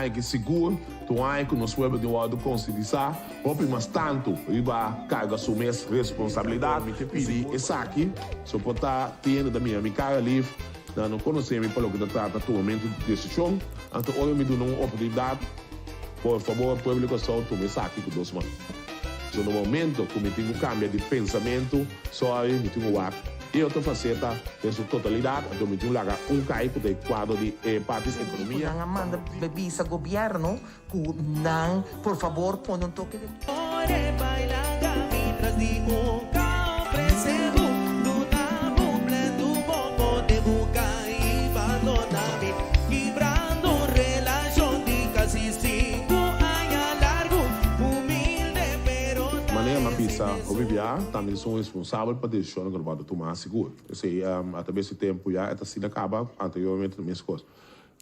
hay que seguro, tu hay que nos pueblos de Wado conscientizar, porque mas tanto iba carga assumir responsabilidade, me te pedi essa aqui, só pode estar tendo da minha cara livre, não conhecer me pelo que trata atualmente de decisão, então olha me dando uma oportunidade, por favor, público só tome essa aqui com dois mãos. So, no momento que me tenho cambio de pensamento, só aí me tenho e outra faceta, em sua totalidade, então me tenho largar caico de quadro de partes economia. Nang manda bebi sa gobyerno, nang, por favor, pon un toque de... Ore bailaga mientras digo cao presego Duna buble tu bobo de buca y balonami Quebrando relación de casi 5 años largo Humilde pero Maneira uma pizza, o Bibia, também sou responsável para deixar o gravado tomar seguro. Eu sei, até esse tempo já, esta se acaba anteriormente nas minhas coisas.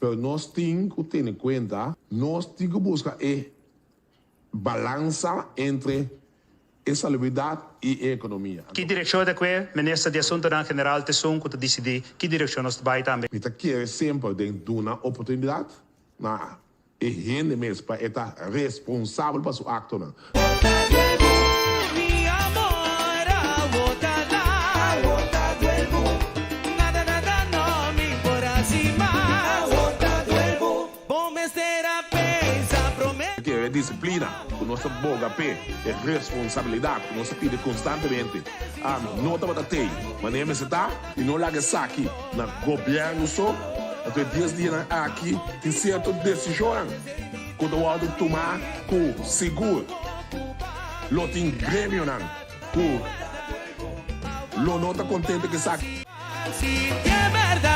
Mas nós temos que ter em conta, nós temos que buscar balança entre a salubridade e a economia. Que direção é que ministro de Assuntos General te som que decidir que direção nós vai também. Kita quer sempre de uma oportunidade, na e rende mesmo para estar responsável para seu acto, não. Mi amor, agota vuelvo Nada, nada, no me importa si más Agota vuelvo Vamos ter a pensa, promete Que é disciplina, que nossa boga pé, é responsabilidade, que nós pede constantemente. Não estava até, mas nem se está, e não larga saque na governo só, até 10 dias aqui, tem certa decisão, quando o outro tomar com seguro. Lo tem grêmio, não, lo não está contente que saque. Si es verdad